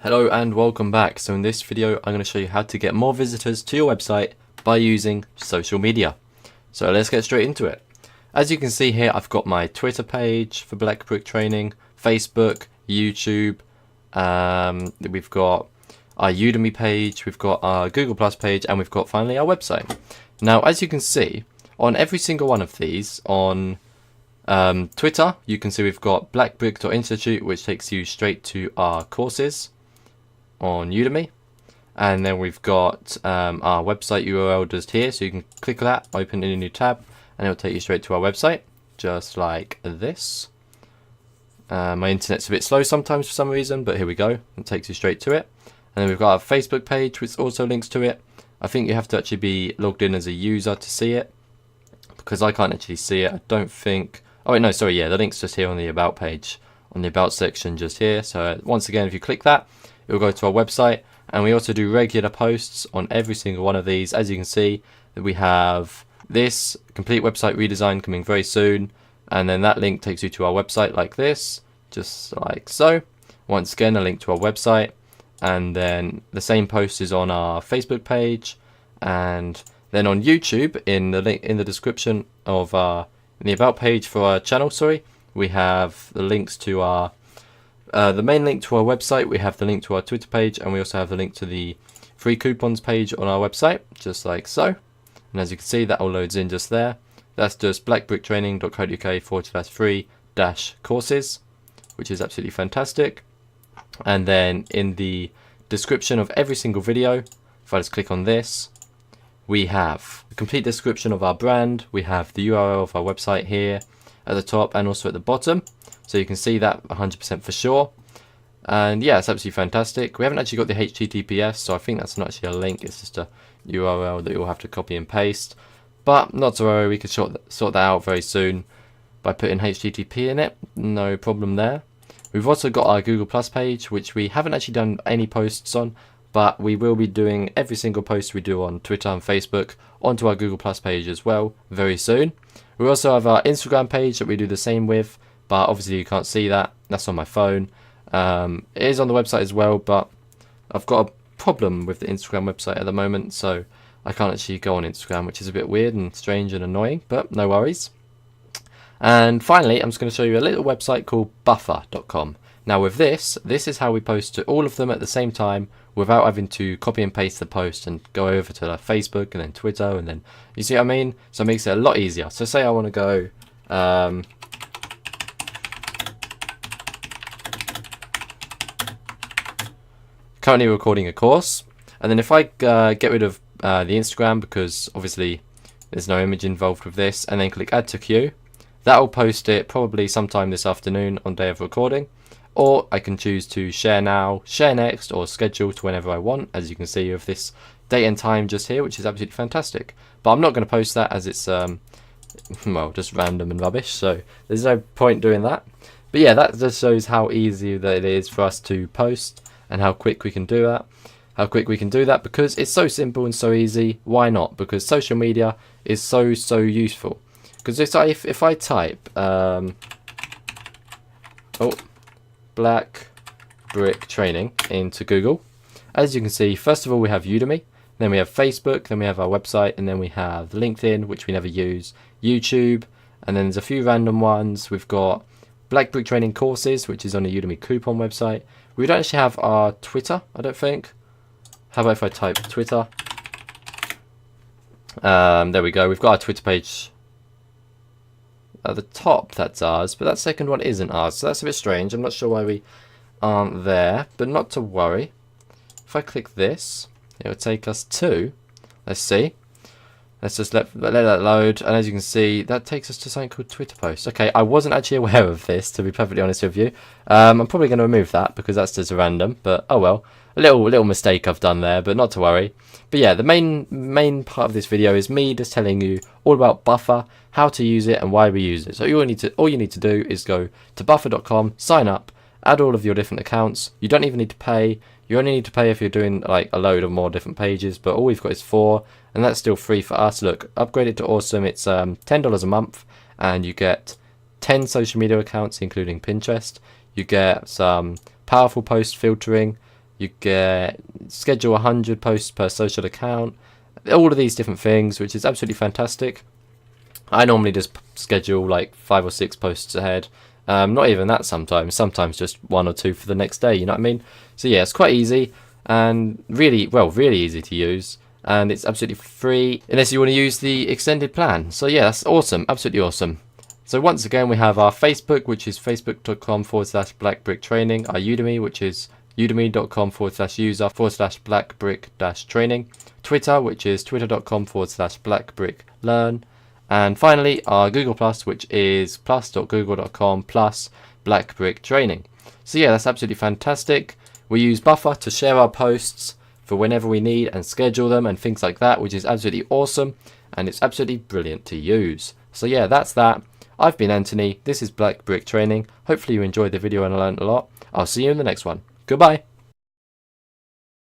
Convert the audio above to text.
Hello and welcome back. So in this video I'm going to show you how to get more visitors to your website by using social media. So let's get straight into it. As you can see here, I've got my Twitter page for Black Brick Training, Facebook, YouTube, we've got our Udemy page, we've got our Google Plus page, and we've got finally our website. Now as you can see on every single one of these, on Twitter you can see we've got blackbrick.institute, which takes you straight to our courses on Udemy, and then we've got our website URL just here, so you can click that, open in a new tab, and it'll take you straight to our website just like this. My internet's a bit slow sometimes for some reason, but here we go, it takes you straight to it. And then we've got our Facebook page, which also links to it. I think you have to actually be logged in as a user to see it, because I can't actually see it. I don't think, oh wait, no, sorry, yeah, the link's just here on the about page, on the about section just here. So once again, if you click that, it will go to our website. And we also do regular posts on every single one of these. As you can see, that we have this complete website redesign coming very soon, and then that link takes you to our website like this, just like so. Once again, a link to our website, and then the same post is on our Facebook page, and then on YouTube, in the link in the description of in the about page for our channel, we have the links to our the main link to our website, we have the link to our Twitter page, and we also have the link to the free coupons page on our website, just like so. And as you can see, that all loads in just there. That's just blackbricktraining.co.uk/free-courses, which is absolutely fantastic. And then in the description of every single video, if I just click on this, we have the complete description of our brand. We have the URL of our website here at the top and also at the bottom, so you can see that 100% for sure. And yeah, it's absolutely fantastic. We haven't actually got the HTTPS, so I think that's not actually a link, it's just a URL that you'll have to copy and paste. But not to worry, we can sort that out very soon by putting HTTP in it, no problem there. We've also got our Google Plus page, which we haven't actually done any posts on, but we will be doing every single post we do on Twitter and Facebook onto our Google Plus page as well very soon. We also have our Instagram page that we do the same with, but obviously you can't see that, that's on my phone. It is on the website as well, but I've got a problem with the Instagram website at the moment, so I can't actually go on Instagram, which is a bit weird and strange and annoying, but no worries. And finally, I'm just going to show you a little website called buffer.com. Now with this is how we post to all of them at the same time without having to copy and paste the post and go over to Facebook and then Twitter, and then, you see what I mean? So it makes it a lot easier. So say I want to go currently recording a course, and then if I get rid of the Instagram, because obviously there's no image involved with this, and then click add to queue, that will post it probably sometime this afternoon on day of recording. Or I can choose to share now, share next, or schedule to whenever I want, as you can see with this date and time just here, which is absolutely fantastic. But I'm not going to post that as it's well, just random and rubbish, so there's no point doing that. But yeah, that just shows how easy that it is for us to post and how quick we can do that. Because it's so simple and so easy. Why not? Because social media is so useful. Because if I type Black Brick Training into Google, as you can see, first of all we have Udemy, then we have Facebook, then we have our website, and then we have LinkedIn, which we never use, YouTube, and then there's a few random ones. We've got Black Brick Training courses, which is on a Udemy coupon website. We don't actually have our Twitter, I don't think. How about if I type Twitter? There we go, we've got our Twitter page at the top, that's ours, but that second one isn't ours, so that's a bit strange. I'm not sure why we aren't there, but not to worry. If I click this, it will take us to, let's see, let's just let that load, and as you can see, that takes us to something called Twitter posts. Okay, I wasn't actually aware of this, to be perfectly honest with you. I'm probably going to remove that because that's just random, but oh well. A little mistake I've done there, but not to worry. But yeah, the main part of this video is me just telling you all about Buffer, how to use it, and why we use it. So all you need to do is go to buffer.com, sign up, add all of your different accounts. You don't even need to pay. You only need to pay if you're doing like a load of more different pages, but all we've got is 4, and that's still free for us. Look, upgrade it to awesome. It's $10 a month, and you get 10 social media accounts, including Pinterest. You get some powerful post filtering, You get schedule 100 posts per social account. All of these different things, which is absolutely fantastic. I normally just schedule like 5 or 6 posts ahead. Not even that sometimes. Sometimes just 1 or 2 for the next day. You know what I mean? So yeah, it's quite easy and really easy to use. And it's absolutely free unless you want to use the extended plan. So yeah, that's awesome. Absolutely awesome. So once again, we have our Facebook, which is facebook.com/blackbricktraining. Our Udemy, which is udemy.com/user/blackbrick-training. Twitter, which is twitter.com/blackbricklearn. And finally, our Google Plus, which is plus.google.com/blackbricktraining. So yeah, that's absolutely fantastic. We use Buffer to share our posts for whenever we need and schedule them and things like that, which is absolutely awesome. And it's absolutely brilliant to use. So yeah, that's that. I've been Anthony. This is Black Brick Training. Hopefully you enjoyed the video and learned a lot. I'll see you in the next one. Goodbye.